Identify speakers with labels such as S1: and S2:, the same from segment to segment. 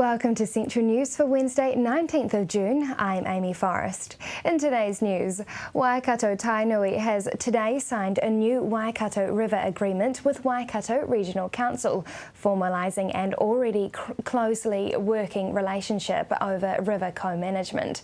S1: Welcome to Central News for Wednesday 19th of June. I'm Amy Forrest. In today's news, Waikato Tainui has today signed a new Waikato River agreement with Waikato Regional Council, formalising an already closely working relationship over river co-management.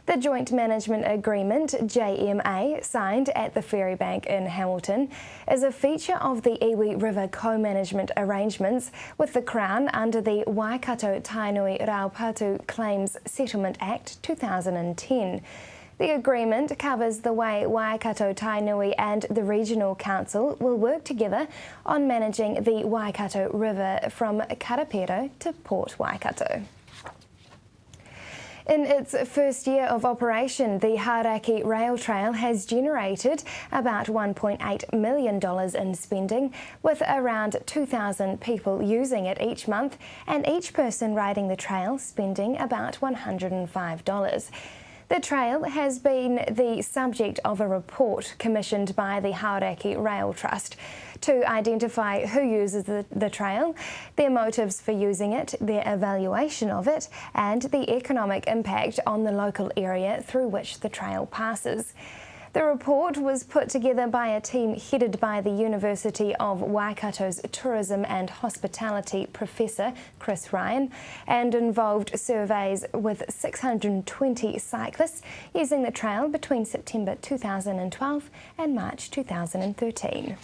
S1: The Joint Management Agreement, JMA, signed at the Ferry Bank in Hamilton, is a feature of the Iwi River co-management arrangements with the Crown under the Waikato Tainui Raupatu Claims Settlement Act 2010. The agreement covers the way Waikato Tainui and the Regional Council will work together on managing the Waikato River from Karapiro to Port Waikato. In its first year of operation, the Hauraki Rail Trail has generated about $1.8 million in spending, with around 2,000 people using it each month and each person riding the trail spending about $105. The trail has been the subject of a report commissioned by the Hauraki Rail Trust to identify who uses the trail, their motives for using it, their evaluation of it, and the economic impact on the local area through which the trail passes. The report was put together by a team headed by the University of Waikato's Tourism and Hospitality Professor Chris Ryan and involved surveys with 620 cyclists using the trail between September 2012 and March 2013.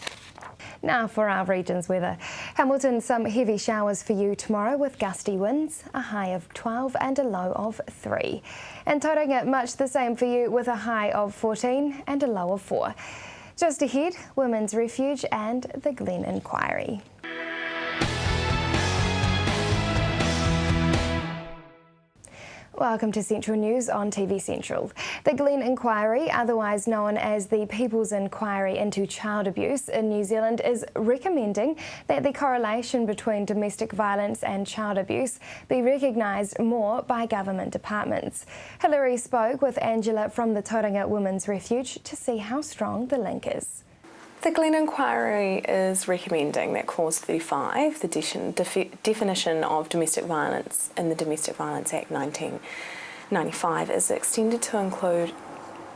S1: Now for our region's weather. Hamilton, some heavy showers for you tomorrow with gusty winds, a high of 12 and a low of 3. And Tauranga, much the same for you with a high of 14 and a low of 4. Just ahead, Women's Refuge and the Glen Inquiry. Welcome to Central News on TV Central. The Glen Inquiry, otherwise known as the People's Inquiry into Child Abuse in New Zealand, is recommending that the correlation between domestic violence and child abuse be recognised more by government departments. Hilary spoke with Angela from the Tauranga Women's Refuge to see how strong the link is.
S2: The Glen Inquiry is recommending that Clause 35, the definition of domestic violence in the Domestic Violence Act 1995, is extended to include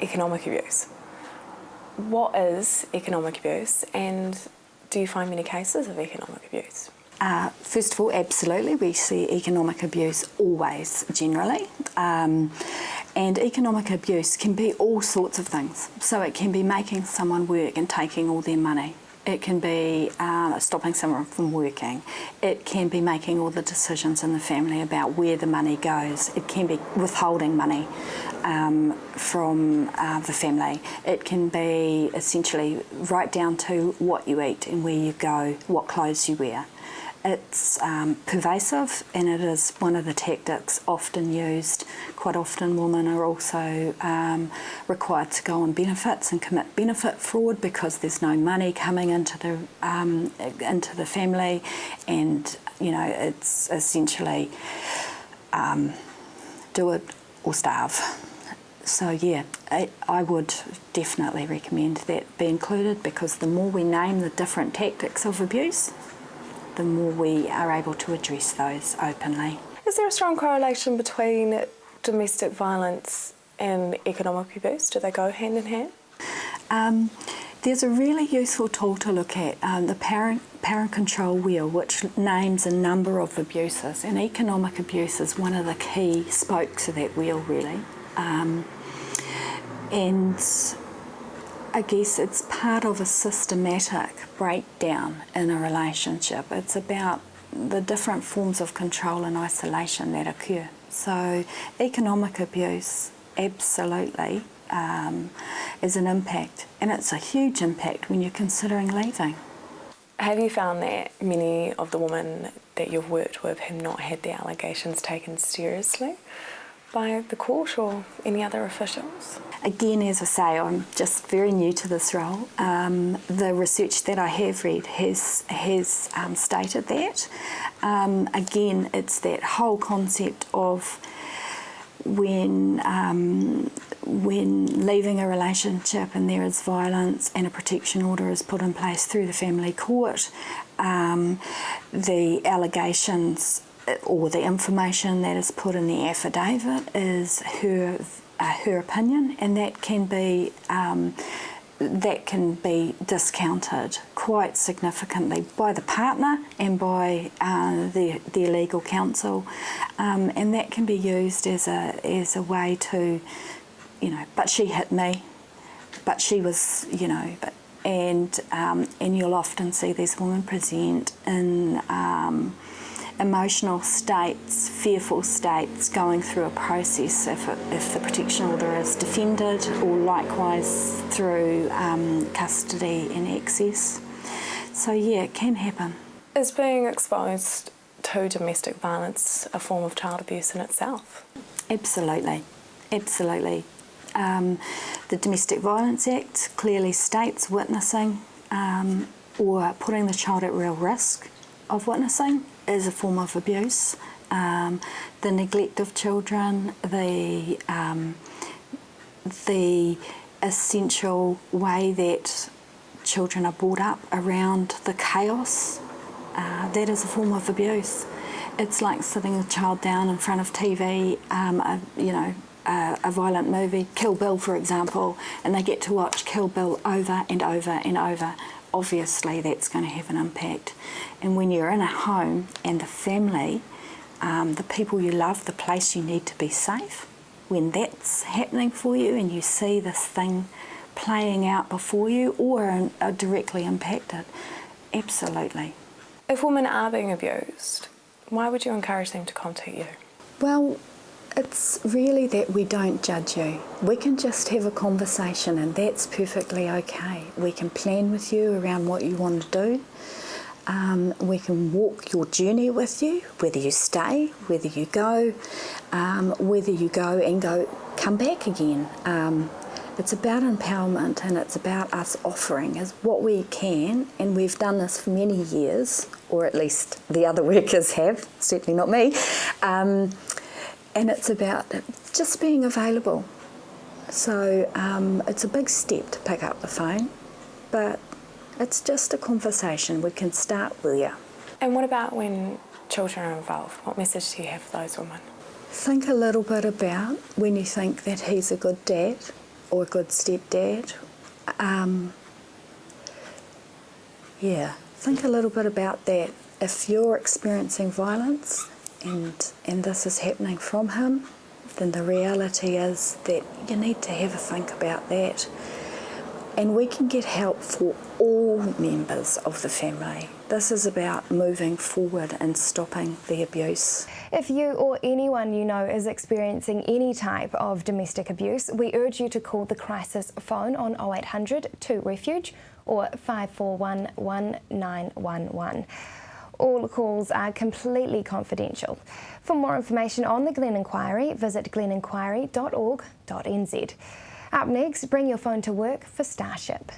S2: economic abuse. What is economic abuse, and do you find many cases of economic abuse?
S3: First of all, absolutely, we see economic abuse always, generally. And economic abuse can be all sorts of things. So it can be making someone work and taking all their money. It can be stopping someone from working. It can be making all the decisions in the family about where the money goes. It can be withholding money from the family. It can be essentially right down to what you eat and where you go, what clothes you wear. It's pervasive, and it is one of the tactics often used. Quite often women are also required to go on benefits and commit benefit fraud because there's no money coming into the family, and you know, it's essentially do it or starve. So yeah, I would definitely recommend that be included, because the more we name the different tactics of abuse, the more we are able to address those openly.
S2: Is there a strong correlation between domestic violence and economic abuse? Do they go hand in hand?
S3: There's a really useful tool to look at, the parent control wheel, which names a number of abuses, and economic abuse is one of the key spokes of that wheel, really. And I guess it's part of a systematic breakdown in a relationship. It's about the different forms of control and isolation that occur. So economic abuse absolutely is an impact, and it's a huge impact when you're considering leaving.
S2: Have you found that many of the women that you've worked with have not had their allegations taken seriously by the court or any other officials?
S3: Again, as I say, I'm just very new to this role. The research that I have read has stated that. Again, it's that whole concept of when leaving a relationship and there is violence and a protection order is put in place through the family court, the allegations or the information that is put in the affidavit is her opinion, and that can be discounted quite significantly by the partner and by their legal counsel, and that can be used as a way to, but she hit me, but she was, and you'll often see these women present in emotional states, fearful states, going through a process if the protection order is defended, or likewise through custody and access. So yeah, it can happen.
S2: Is being exposed to domestic violence a form of child abuse in itself?
S3: Absolutely, absolutely. The Domestic Violence Act clearly states witnessing or putting the child at real risk of witnessing is a form of abuse. The neglect of children, the essential way that children are brought up around the chaos, that is a form of abuse. It's like sitting a child down in front of TV, a violent movie, Kill Bill for example, and they get to watch Kill Bill over and over and over. Obviously that's going to have an impact. And when you're in a home and the family, the people you love, the place you need to be safe, when that's happening for you and you see this thing playing out before you or are directly impacted, absolutely.
S2: If women are being abused, why would you encourage them to contact you?
S3: Well, it's really that we don't judge you. We can just have a conversation and that's perfectly okay. We can plan with you around what you want to do. We can walk your journey with you, whether you stay, whether you go and come back again. It's about empowerment, and it's about us offering is what we can, and we've done this for many years, or at least the other workers have, certainly not me. And it's about just being available. So it's a big step to pick up the phone, but it's just a conversation. We can start with you.
S2: And what about when children are involved? What message do you have for those women?
S3: Think a little bit about when you think that he's a good dad or a good stepdad. Think a little bit about that. If you're experiencing violence and this is happening from him, then the reality is that you need to have a think about that. And we can get help for all members of the family. This is about moving forward and stopping the abuse.
S1: If you or anyone you know is experiencing any type of domestic abuse, we urge you to call the crisis phone on 0800 2 Refuge or 541 1911. All calls are completely confidential. For more information on the Glen Inquiry, visit gleninquiry.org.nz. Up next, bring your phone to work for Starship.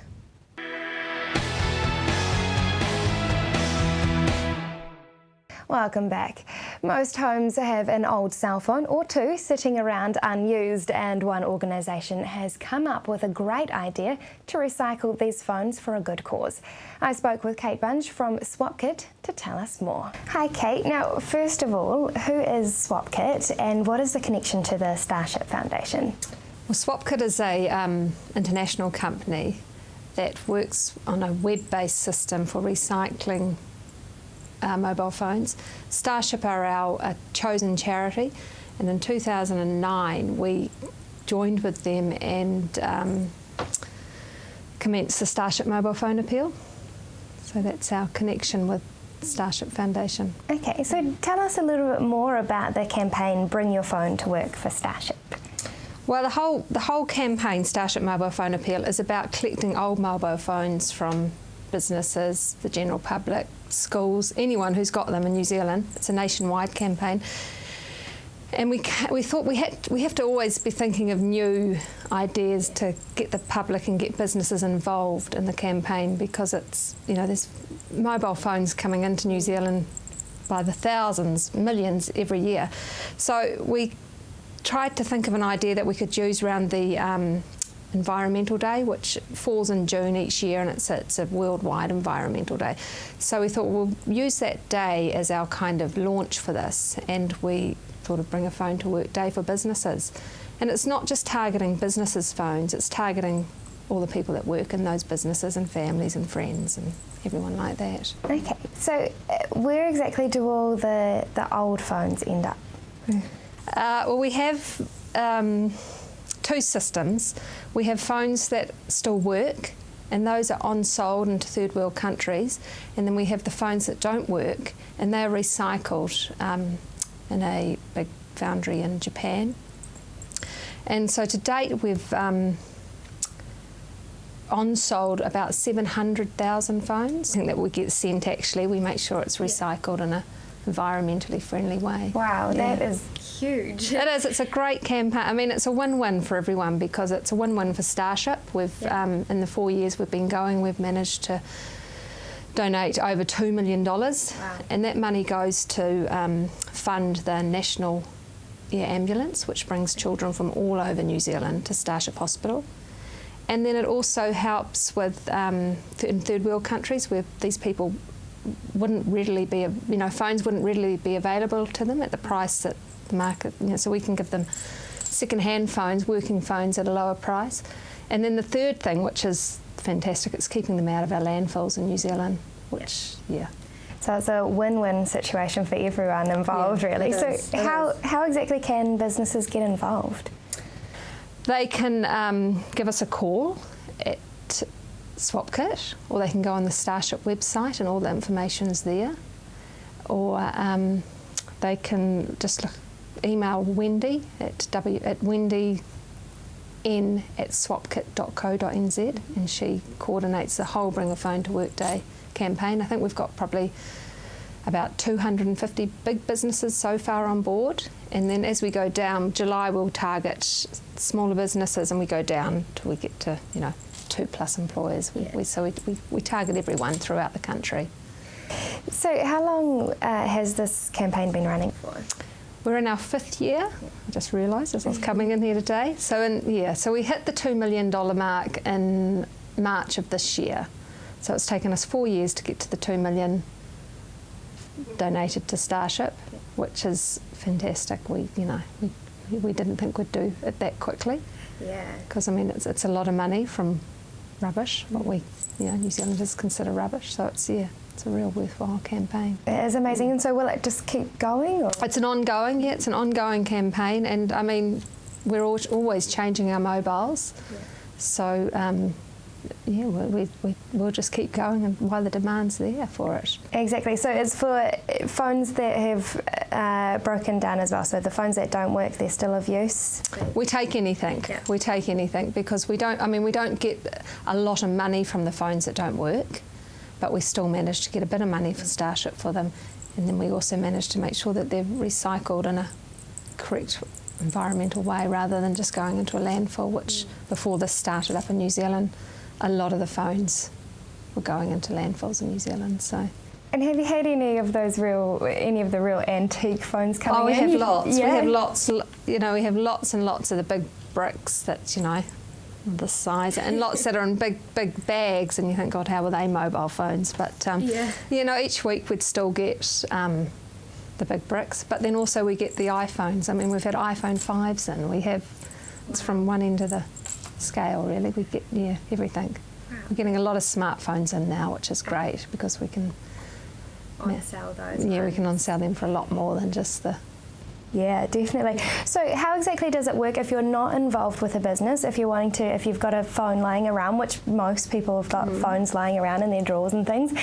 S1: Welcome back. Most homes have an old cell phone or two sitting around unused, and one organisation has come up with a great idea to recycle these phones for a good cause. I spoke with Kate Bunge from SwapKit to tell us more. Hi Kate. Now, first of all, who is SwapKit and what is the connection to the Starship Foundation?
S4: Well, SwapKit is a international company that works on a web-based system for recycling mobile phones. Starship are our chosen charity, and in 2009 we joined with them and commenced the Starship mobile phone appeal. So that's our connection with Starship Foundation.
S1: Okay, so tell us a little bit more about the campaign Bring Your Phone to Work for Starship.
S4: Well, the whole campaign, Starship Mobile Phone Appeal, is about collecting old mobile phones from businesses, the general public, schools, anyone who's got them in New Zealand. It's a nationwide campaign. And we thought we have to always be thinking of new ideas to get the public and get businesses involved in the campaign, because it's, there's mobile phones coming into New Zealand by the thousands, millions every year. So we tried to think of an idea that we could use around the Environmental Day, which falls in June each year, and it's a worldwide Environmental Day. So we thought we'll use that day as our kind of launch for this, and we thought of bring a phone to work day for businesses. And it's not just targeting businesses' phones, it's targeting all the people that work in those businesses and families and friends and everyone like that.
S1: Okay, so where exactly do all the old phones end up?
S4: Well, we have two systems. We have phones that still work, and those are on-sold into third world countries, and then we have the phones that don't work, and they're recycled in a big foundry in Japan. And so to date we've on-sold about 700,000 phones. I think that we get sent, actually, we make sure it's recycled in a environmentally friendly way.
S1: Wow, that is huge.
S4: It is, it's a great campaign. I mean, it's a win-win for everyone, because it's a win-win for Starship. We've, in the 4 years we've been going, we've managed to donate over $2 million.
S1: Wow.
S4: And that money goes to fund the National Air Ambulance, which brings children from all over New Zealand to Starship Hospital. And then it also helps with, in third world countries where these people wouldn't readily be, phones wouldn't readily be available to them at the price that the market, so we can give them second-hand phones, working phones at a lower price. And then the third thing, which is fantastic, it's keeping them out of our landfills in New Zealand, which,
S1: So it's a win-win situation for everyone involved, really. So how exactly can businesses get involved?
S4: They can give us a call at SwapKit, or they can go on the Starship website and all the information's there, or they can just email Wendy at wendy@swapkit.co.nz, and she coordinates the whole Bring a Phone to Work Day campaign. I think we've got probably about 250 big businesses so far on board, and then as we go down, July we'll target smaller businesses, and we go down till we get to 2+ employers. We target everyone throughout the country.
S1: So how long has this campaign been running for?
S4: We're in our 5th year. I just realised as I was coming in here today. So we hit the $2 million mark in March of this year. So it's taken us 4 years to get to the $2 million donated to Starship, which is fantastic. We didn't think we'd do it that quickly.
S1: Yeah.
S4: Because I mean it's a lot of money from rubbish, what we New Zealanders consider rubbish. So it's a real worthwhile campaign.
S1: It is amazing. And so will it just keep going? Or?
S4: It's an ongoing campaign, and I mean we're always changing our mobiles. Yeah. So we'll just keep going, and while the demand's there for it.
S1: Exactly. So it's for phones that have broken down as well. So the phones that don't work, they're still of use.
S4: We take anything. Yeah. We take anything, because we don't get a lot of money from the phones that don't work, but we still manage to get a bit of money for Starship for them, and then we also manage to make sure that they're recycled in a correct environmental way, rather than just going into a landfill, which before this started up in New Zealand, a lot of the phones were going into landfills in New Zealand. So.
S1: And have you had any of the real antique phones coming in?
S4: Oh, we have lots.
S1: Yeah.
S4: We have lots. We have lots and lots of the big bricks that the size, and lots that are in big bags. And you think, God, how are they mobile phones? But each week we'd still get the big bricks. But then also we get the iPhones. I mean, we've had iPhone 5s in. It's from one end of the scale, really. We get everything. Wow. We're getting a lot of smartphones in now, which is great, because we can
S1: on-sell those.
S4: Yeah, we can on-sell them for a lot more than just the.
S1: Yeah, definitely. So how exactly does it work if you're not involved with a business, if you've got a phone lying around, which most people have got phones lying around in their drawers and things,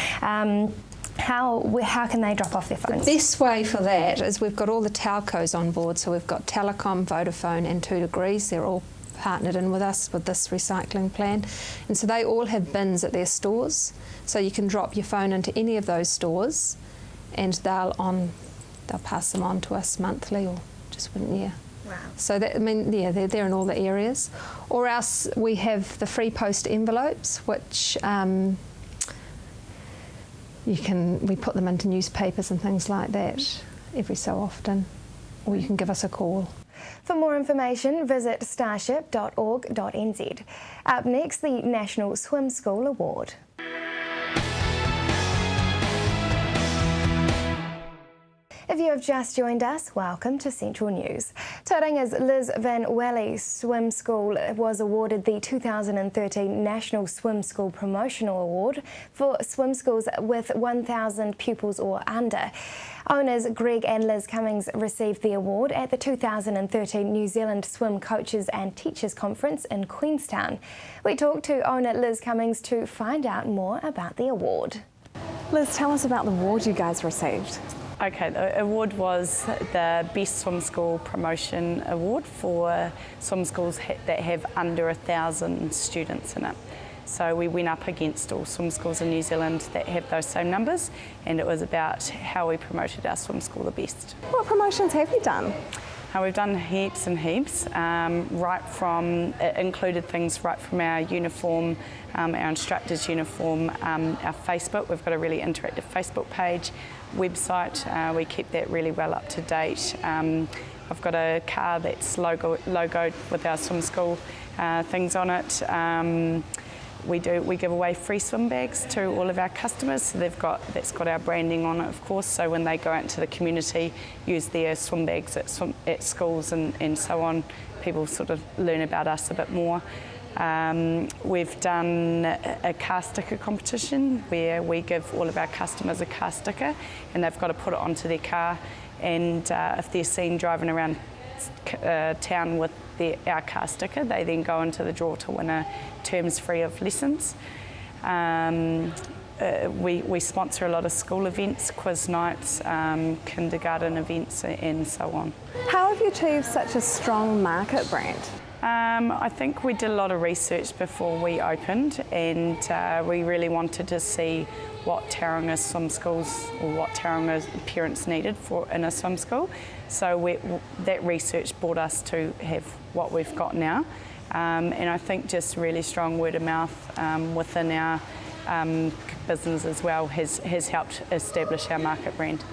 S1: how can they drop off their phones?
S4: The best way for that is we've got all the telcos on board, so we've got Telecom, Vodafone and 2 Degrees. They're all partnered in with us with this recycling plan, and so they all have bins at their stores, so you can drop your phone into any of those stores, and they'll pass them on to us monthly, or just Wow. So that, they're in all the areas. Or else we have the free post envelopes, which we put them into newspapers and things like that every so often, or you can give us a call.
S1: For more information, visit starship.org.nz. Up next, the National Swim School Award. If you have just joined us, welcome to Central News. Taurang's Liz Van Welle Swim School was awarded the 2013 National Swim School Promotional Award for swim schools with 1,000 pupils or under. Owners Greg and Liz Cummings received the award at the 2013 New Zealand Swim Coaches and Teachers Conference in Queenstown. We talked to owner Liz Cummings to find out more about the award.
S2: Liz, tell us about the award you guys received.
S5: Okay, the award was the Best Swim School Promotion Award for swim schools that have under 1,000 students in it. So we went up against all swim schools in New Zealand that have those same numbers, and it was about how we promoted our swim school the best.
S2: What promotions have you done?
S5: We've done heaps and heaps, it included things right from our uniform, our instructor's uniform, our Facebook. We've got a really interactive Facebook page, website. We keep that really well up to date. I've got a car that's logoed with our swim school things on it. We give away free swim bags to all of our customers, so that's got our branding on it, of course, so when they go out into the community, use their swim bags at schools and so on, people sort of learn about us a bit more. We've done a car sticker competition where we give all of our customers a car sticker and they've got to put it onto their car, and if they're seen driving around town with our car sticker, they then go into the draw to win a terms free of lessons. We sponsor a lot of school events, quiz nights, kindergarten events and so on.
S2: How have you achieved such a strong market brand?
S5: I think we did a lot of research before we opened, and we really wanted to see what Tauranga swim schools or what Tauranga parents needed in a swim school. So that research brought us to have what we've got now, and I think just really strong word of mouth within our business as well has helped establish our market brand.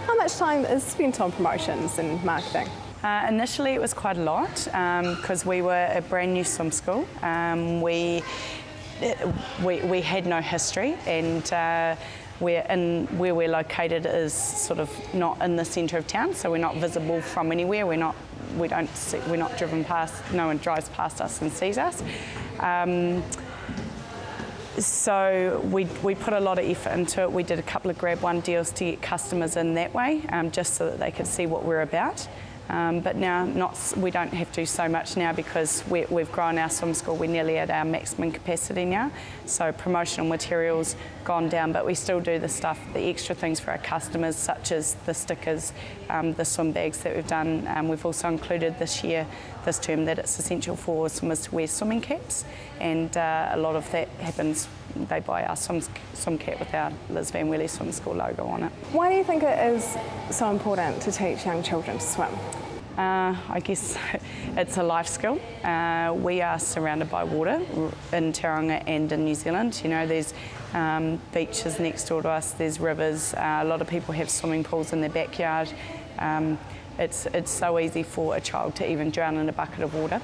S2: How much time is spent on promotions and marketing?
S5: Initially it was quite a lot because we were a brand new swim school. We had no history, and where we're located is sort of not in the centre of town, so we're not visible from anywhere. We're not driven past. No one drives past us and sees us. So we put a lot of effort into it. We did a couple of grab one deals to get customers in that way, just so that they could see what we're about. But now we don't have to so much now because we've grown our swim school. We're nearly at our maximum capacity now. So promotional materials gone down, but we still do the stuff, the extra things for our customers, such as the stickers, the swim bags that we've done. We've also included this term, that it's essential for swimmers to wear swimming caps, and a lot of that happens. They buy our swim cap with our Liz Van Welle Swim School logo on it.
S2: Why do you think it is so important to teach young children to swim?
S5: I guess it's a life skill. We are surrounded by water in Tauranga and in New Zealand. You know, there's beaches next door to us, there's rivers, a lot of people have swimming pools in their backyard. It's so easy for a child to even drown in a bucket of water.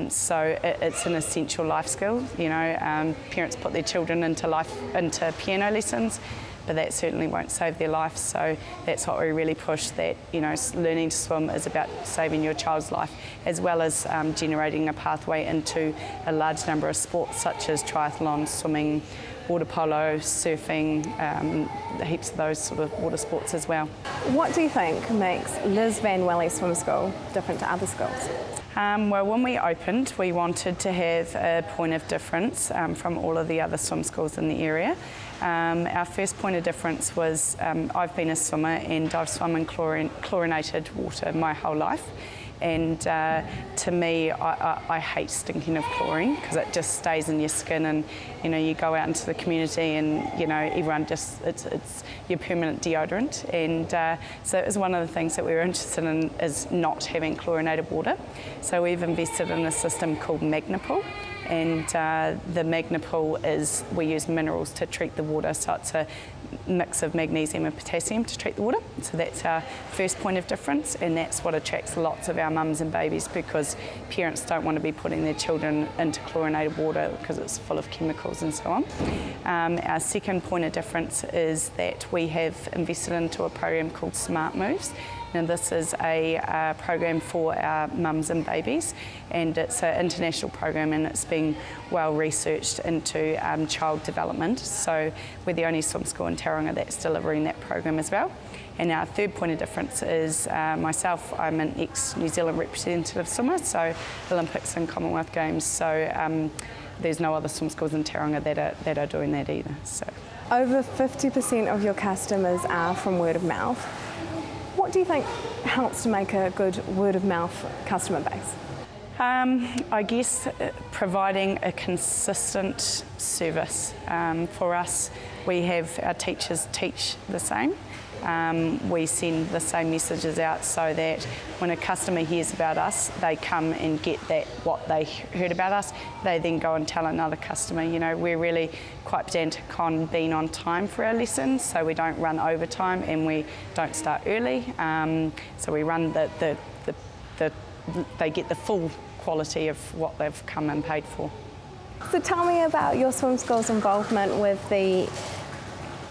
S5: So it's an essential life skill. You know, parents put their children into piano lessons, but that certainly won't save their life. So that's what we really push, that, you know, learning to swim is about saving your child's life, as well as generating a pathway into a large number of sports such as triathlon, swimming, water polo, surfing, heaps of those sort of water sports as well.
S2: What do you think makes Liz Van Welle Swim School different to other schools?
S5: Well, when we opened, we wanted to have a point of difference from all of the other swim schools in the area. Our first point of difference was I've been a swimmer and I've swum in chlorinated water my whole life. And to me, I hate stinking of chlorine because it just stays in your skin, and you know, you go out into the community and you know, everyone just, it's your permanent deodorant. And so it was one of the things that we were interested in, is not having chlorinated water. So we've invested in a system called Magnapool, and the Magnapool is, we use minerals to treat the water, so it's a mix of magnesium and potassium to treat the water. So that's our first point of difference, and that's what attracts lots of our mums and babies, because parents don't want to be putting their children into chlorinated water because it's full of chemicals and so on. Our second point of difference is that we have invested into a program called Smart Moves. Now this is a program for our mums and babies, and it's an international program, and it's been well researched into child development. So we're the only swim school in Tauranga that's delivering that program as well. And our third point of difference is myself, I'm an ex-New Zealand representative swimmer, so Olympics and Commonwealth Games, so there's no other swim schools in Tauranga that are doing that either. So.
S2: Over 50% of your customers are from word of mouth. What do you think helps to make a good word of mouth customer base?
S5: I guess providing a consistent service. For us, we have our teachers teach the same. We send the same messages out so that when a customer hears about us, they come and get that what they heard about us. They then go and tell another customer. You know, we're really quite pedantic on being on time for our lessons, so we don't run overtime and we don't start early. So we run they get the full quality of what they've come and paid for.
S2: So tell me about your swim school's involvement with the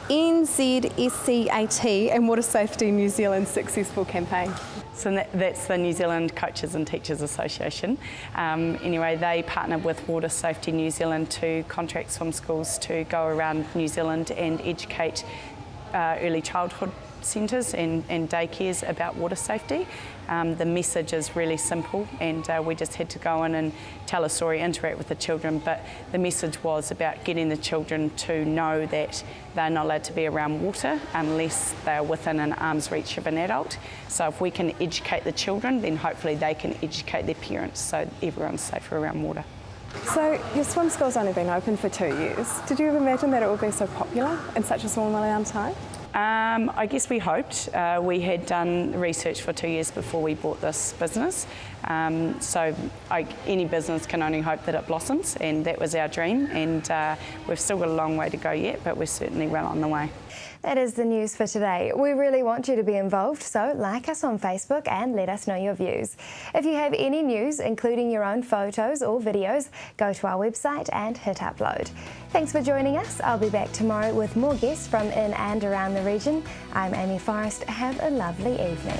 S2: NZSCAT and Water Safety New Zealand's successful campaign.
S5: So that's the New Zealand Coaches and Teachers Association. Anyway, they partnered with Water Safety New Zealand to contract swim schools to go around New Zealand and educate early childhood centres and daycares about water safety. The message is really simple, and we just had to go in and tell a story, interact with the children, but the message was about getting the children to know that they're not allowed to be around water unless they're within an arm's reach of an adult. So if we can educate the children, then hopefully they can educate their parents, so everyone's safer around water.
S2: So your swim school's only been open for 2 years. Did you ever imagine that it would be so popular in such a small amount of time?
S5: I guess we hoped. We had done research for 2 years before we bought this business. So any business can only hope that it blossoms, and that was our dream. And we've still got a long way to go yet, but we're certainly well on the way.
S1: That is the news for today. We really want you to be involved, so like us on Facebook and let us know your views. If you have any news, including your own photos or videos, go to our website and hit upload. Thanks for joining us. I'll be back tomorrow with more guests from in and around the region. I'm Amy Forrest. Have a lovely evening.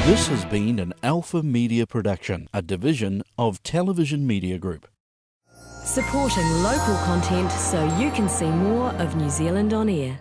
S6: This has been an Alpha Media production, a division of Television Media Group.
S7: Supporting local content so you can see more of New Zealand on air.